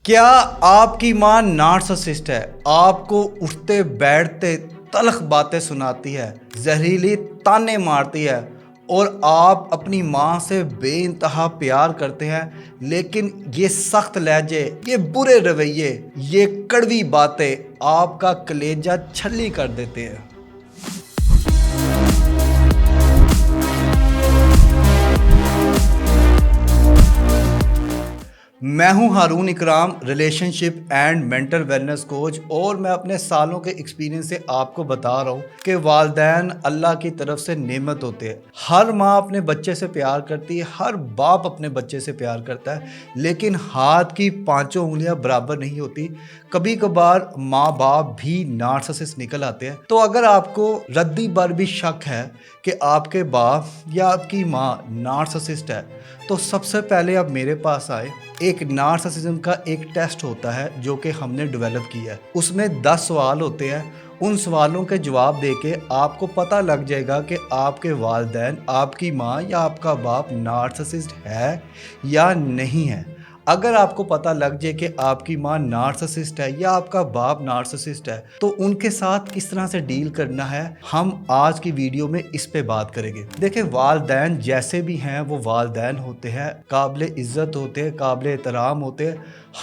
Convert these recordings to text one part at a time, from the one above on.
کیا آپ کی ماں نارسسسٹ ہے؟ آپ کو اٹھتے بیٹھتے تلخ باتیں سناتی ہے، زہریلی تانے مارتی ہے اور آپ اپنی ماں سے بے انتہا پیار کرتے ہیں، لیکن یہ سخت لہجے، یہ برے رویے، یہ کڑوی باتیں آپ کا کلیجہ چھلی کر دیتے ہیں۔ میں ہوں Haroon Ikram, relationship and mental wellness coach, اور میں اپنے سالوں کے ایکسپیرینس سے آپ کو بتا رہا ہوں کہ والدین اللہ کی طرف سے نعمت ہوتے ہیں۔ ہر ماں اپنے بچے سے پیار کرتی ہے، ہر باپ اپنے بچے سے پیار کرتا ہے، لیکن ہاتھ کی پانچوں انگلیاں برابر نہیں ہوتی۔ کبھی کبھار ماں باپ بھی نارسسسٹ نکل آتے ہیں۔ تو اگر آپ کو ردی بر بھی شک ہے کہ آپ کے باپ یا آپ کی ماں نارسسسٹ ہے، تو سب سے پہلے آپ میرے پاس آئے۔ ایک نارسسزم کا ایک ٹیسٹ ہوتا ہے جو کہ ہم نے ڈیولپ کیا ہے۔ اس میں 10 سوال ہوتے ہیں۔ ان سوالوں کے جواب دے کے آپ کو پتہ لگ جائے گا کہ آپ کے والدین، آپ کی ماں یا آپ کا باپ نارسسسٹ ہے یا نہیں ہے۔ اگر آپ کو پتہ لگ جائے کہ آپ کی ماں نارسسسٹ ہے یا آپ کا باپ نارسسسٹ ہے، تو ان کے ساتھ کس طرح سے ڈیل کرنا ہے، ہم آج کی ویڈیو میں اس پہ بات کریں گے۔ دیکھیں، والدین جیسے بھی ہیں وہ والدین ہوتے ہیں، قابل عزت ہوتے ہیں، قابل احترام ہوتے ہیں،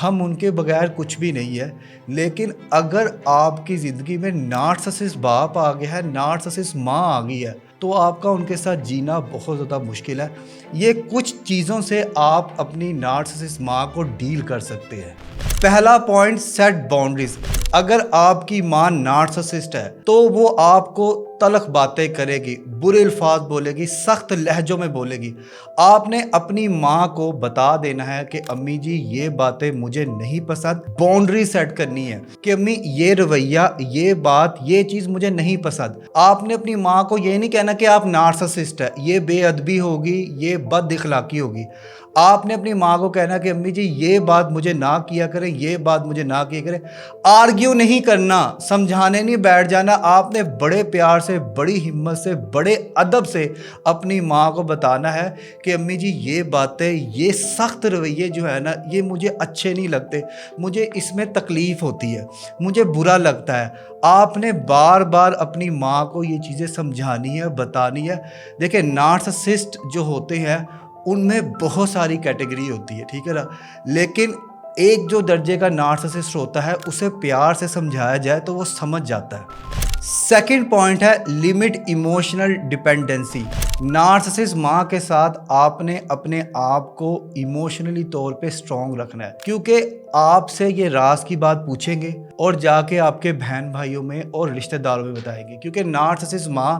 ہم ان کے بغیر کچھ بھی نہیں ہے۔ لیکن اگر آپ کی زندگی میں نارسسسٹ باپ آ گیا ہے، نارسسسٹ ماں آ گئی ہے، تو آپ کا ان کے ساتھ جینا بہت زیادہ مشکل ہے۔ یہ کچھ چیزوں سے آپ اپنی نارسسسٹ ماں کو ڈیل کر سکتے ہیں۔ پہلا پوائنٹ، سیٹ باؤنڈریز۔ اگر آپ کی ماں نارسسسٹ ہے تو وہ آپ کو تلخ باتیں کرے گی، برے الفاظ بولے گی، سخت لہجوں میں بولے گی۔ آپ نے اپنی ماں کو بتا دینا ہے کہ امی جی یہ باتیں مجھے نہیں پسند، باؤنڈری سیٹ کرنی ہے کہ امی یہ رویہ، یہ بات، یہ چیز مجھے نہیں پسند۔ آپ نے اپنی ماں کو یہ نہیں کہنا کہ آپ نارسسسٹ ہے، یہ بے ادبی ہوگی، یہ بد اخلاقی ہوگی۔ آپ نے اپنی ماں کو کہنا کہ امی جی یہ بات مجھے نہ کیا کریں، یہ بات مجھے نہ کیا کریں۔ آرگیو نہیں کرنا، سمجھانے نہیں بیٹھ جانا۔ آپ نے بڑے پیار سے، بڑی ہمت سے، بڑے ادب سے اپنی ماں کو بتانا ہے کہ امی جی یہ باتیں، یہ سخت رویے جو ہے نا، یہ مجھے اچھے نہیں لگتے، مجھے اس میں تکلیف ہوتی ہے، مجھے برا لگتا ہے۔ آپ نے بار بار اپنی ماں کو یہ چیزیں سمجھانی ہے، بتانی ہے۔ دیکھیں، نارسسسٹ جو ہوتے ہیں ان میں بہت ساری کیٹیگری ہوتی ہے، ٹھیک ہے نا، لیکن ایک جو درجے کا نارسسسٹ ہوتا ہے اسے پیار سے سمجھایا جائے تو وہ سمجھ جاتا ہے۔ سیکنڈ پوائنٹ ہے لمٹ ایموشنل ڈپینڈنسی۔ نارسسسٹ ماں کے ساتھ آپ نے اپنے آپ کو ایموشنلی طور پہ سٹرونگ رکھنا ہے، کیونکہ آپ سے یہ راز کی بات پوچھیں گے اور جا کے آپ کے بہن بھائیوں میں اور رشتہ داروں میں بتائیں گے، کیونکہ نارسسسٹ ماں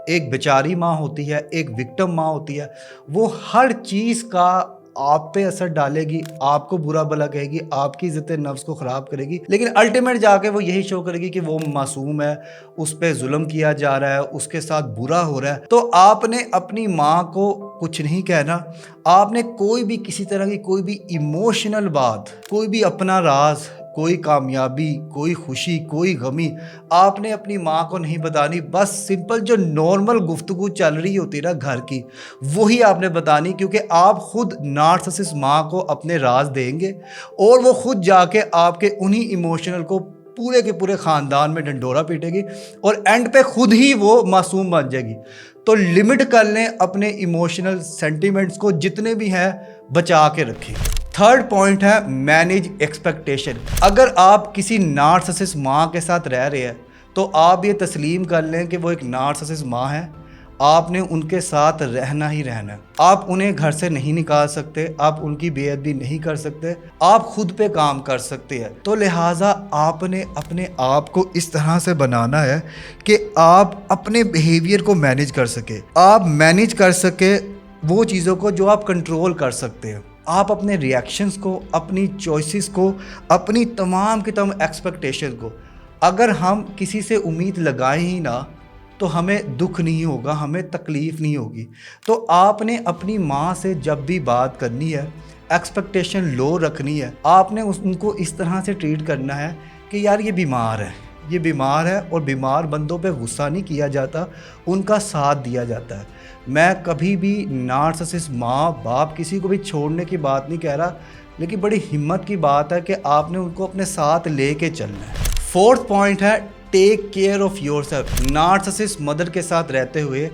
ایک بیچاری ماں ہوتی ہے، ایک وکٹم ماں ہوتی ہے۔ وہ ہر چیز کا آپ پہ اثر ڈالے گی، آپ کو برا بھلا کہے گی، آپ کی عزت نفس کو خراب کرے گی، لیکن الٹیمیٹ جا کے وہ یہی شو کرے گی کہ وہ معصوم ہے، اس پہ ظلم کیا جا رہا ہے، اس کے ساتھ برا ہو رہا ہے۔ تو آپ نے اپنی ماں کو کچھ نہیں کہنا۔ آپ نے کوئی بھی کسی طرح کی کوئی بھی ایموشنل بات، کوئی بھی اپنا راز، کوئی کامیابی، کوئی خوشی، کوئی غمی، آپ نے اپنی ماں کو نہیں بتانی۔ بس سمپل جو نارمل گفتگو چل رہی ہوتی ہے نا گھر کی، وہی آپ نے بتانی، کیونکہ آپ خود نارسسسٹ ماں کو اپنے راز دیں گے اور وہ خود جا کے آپ کے انہی ایموشنل کو پورے کے پورے خاندان میں ڈنڈورا پیٹے گی اور اینڈ پہ خود ہی وہ معصوم بن جائے گی۔ تو لمٹ کر لیں اپنے ایموشنل سینٹیمنٹس کو، جتنے بھی ہیں بچا کے رکھیں۔ تھرڈ پوائنٹ ہے مینیج ایکسپیکٹیشن۔ اگر آپ کسی نارسسسٹ ماں کے ساتھ رہ رہے ہیں تو آپ یہ تسلیم کر لیں کہ وہ ایک نارسسسٹ ماں ہے، آپ نے ان کے ساتھ رہنا ہی رہنا ہے۔ آپ انہیں گھر سے نہیں نکال سکتے، آپ ان کی بے ادبی نہیں کر سکتے، آپ خود پہ کام کر سکتے ہیں۔ تو لہٰذا آپ نے اپنے آپ کو اس طرح سے بنانا ہے کہ آپ اپنے بیہیویئر کو مینیج کر سکے، آپ مینیج کر سکے وہ چیزوں کو جو آپ کنٹرول کر سکتے ہیں۔ آپ اپنے ری ایکشنز کو، اپنی چوائسز کو، اپنی تمام کی تمام ایکسپیکٹیشن کو، اگر ہم کسی سے امید لگائیں ہی نہ تو ہمیں دکھ نہیں ہوگا، ہمیں تکلیف نہیں ہوگی۔ تو آپ نے اپنی ماں سے جب بھی بات کرنی ہے، ایکسپیکٹیشن لو رکھنی ہے۔ آپ نے ان کو اس طرح سے ٹریٹ کرنا ہے کہ یار یہ بیمار ہے، یہ بیمار ہے، اور بیمار بندوں پہ غصہ نہیں کیا جاتا، ان کا ساتھ دیا جاتا ہے۔ میں کبھی بھی نارسسسٹ ماں باپ کسی کو بھی چھوڑنے کی بات نہیں کہہ رہا، لیکن بڑی ہمت کی بات ہے کہ آپ نے ان کو اپنے ساتھ لے کے چلنا ہے۔ فورتھ پوائنٹ ہے take care of your self. Narcissist mother کے ساتھ رہتے ہوئے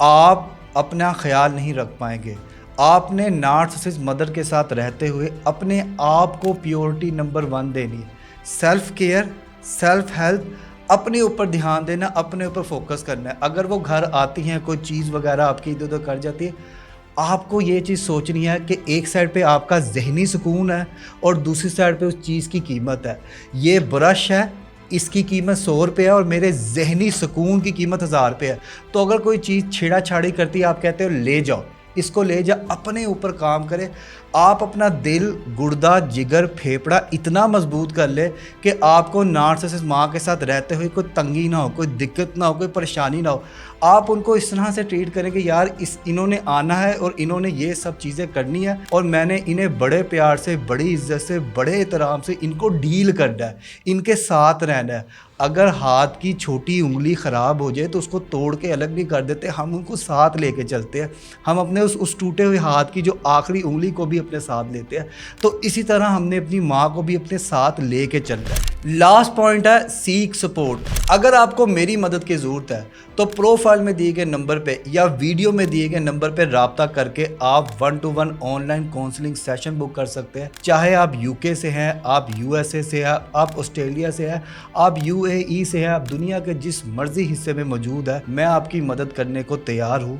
آپ اپنا خیال نہیں رکھ پائیں گے۔ آپ نے نارسسسٹ مدر کے ساتھ رہتے ہوئے اپنے آپ کو پیورٹی نمبر 1 دینی ہے۔ سیلف کیئر، سیلف ہیلپ، اپنے اوپر دھیان دینا، اپنے اوپر فوکس کرنا ہے۔ اگر وہ گھر آتی ہیں کوئی چیز وغیرہ آپ کی ادھر ادھر کر جاتی ہے، آپ کو یہ چیز سوچنی ہے کہ ایک سائڈ پہ آپ کا ذہنی سکون ہے اور دوسری سائڈ پہ اس چیز کی قیمت ہے۔ یہ برش ہے، اس کی قیمت 100 روپے ہے اور میرے ذہنی سکون کی قیمت 1000 روپے ہے۔ تو اگر کوئی چیز چھیڑا چھاڑی کرتی ہے، آپ کہتے ہو لے جاؤ، اس کو لے جا، اپنے اوپر کام کرے۔ آپ اپنا دل، گردہ، جگر، پھیپڑا اتنا مضبوط کر لے کہ آپ کو نارسسسٹ ماں کے ساتھ رہتے ہوئے کوئی تنگی نہ ہو، کوئی دقت نہ ہو، کوئی پریشانی نہ ہو۔ آپ ان کو اس طرح سے ٹریٹ کریں کہ یار انہوں نے آنا ہے اور انہوں نے یہ سب چیزیں کرنی ہے اور میں نے انہیں بڑے پیار سے، بڑی عزت سے، بڑے احترام سے ان کو ڈیل کرنا ہے، ان کے ساتھ رہنا ہے۔ اگر ہاتھ کی چھوٹی انگلی خراب ہو جائے تو اس کو توڑ کے الگ نہیں کر دیتے، ہم ان کو ساتھ لے کے چلتے ہیں۔ ہم اپنے اس ٹوٹے ہوئے ہاتھ کی جو آخری انگلی کو بھی اپنے ساتھ لیتے ہیں۔ تو اسی طرح ہم نے اپنی ماں کو بھی اپنے ساتھ لے کے چلنا ہے۔ لاسٹ پوائنٹ ہے سیک سپورٹ۔ اگر آپ کو میری مدد کی ضرورت ہے تو پروفائل میں دیے گئے نمبر پہ یا ویڈیو میں دیے گئے نمبر پہ رابطہ کر کے آپ 1 to 1 online counselling session book کر سکتے ہیں۔ چاہے آپ UK سے ہیں، آپ USA سے ہیں، آپ آسٹریلیا سے ہیں، آپ UAE سے ہیں، آپ دنیا کے جس مرضی حصے میں موجود ہے، میں آپ کی مدد کرنے کو تیار ہوں۔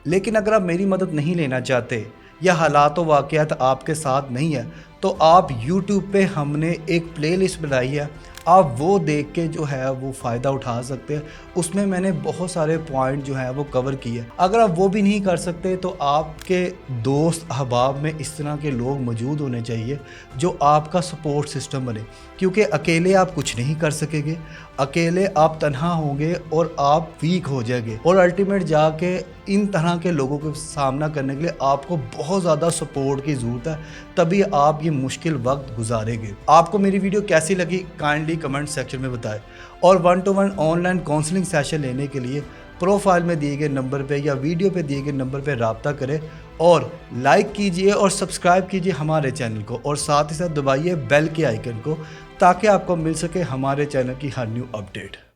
لیکن اگر آپ میری مدد نہیں لینا چاہتے یا حالات و واقعات آپ کے ساتھ نہیں ہے تو آپ YouTube پہ ہم نے ایک پلے لسٹ بنائی ہے، آپ وہ دیکھ کے جو ہے وہ فائدہ اٹھا سکتے ہیں۔ اس میں میں نے بہت سارے پوائنٹ جو ہیں وہ کور کیے۔ اگر آپ وہ بھی نہیں کر سکتے تو آپ کے دوست احباب میں اس طرح کے لوگ موجود ہونے چاہیے جو آپ کا سپورٹ سسٹم بنے، کیونکہ اکیلے آپ کچھ نہیں کر سکیں گے، اکیلے آپ تنہا ہوں گے اور آپ ویک ہو جائیں گے، اور الٹیمیٹ جا کے ان طرح کے لوگوں کو سامنا کرنے کے لیے آپ کو بہت زیادہ سپورٹ کی ضرورت ہے، تبھی آپ یہ مشکل وقت گزاریں گے۔ آپ کو میری ویڈیو کیسی لگی کائنڈلی کمنٹ سیکشن میں بتائیں، اور 1 to 1 online counselling session لینے کے لیے پروفائل میں دیے گئے نمبر پہ یا ویڈیو پہ دیے گئے نمبر پہ رابطہ کریں اور لائک کیجئے اور سبسکرائب کیجئے ہمارے چینل کو، اور ساتھ ہی ساتھ دبائیے بیل کے آئیکن کو تاکہ آپ کو مل سکے ہمارے چینل کی ہر نیو اپڈیٹ۔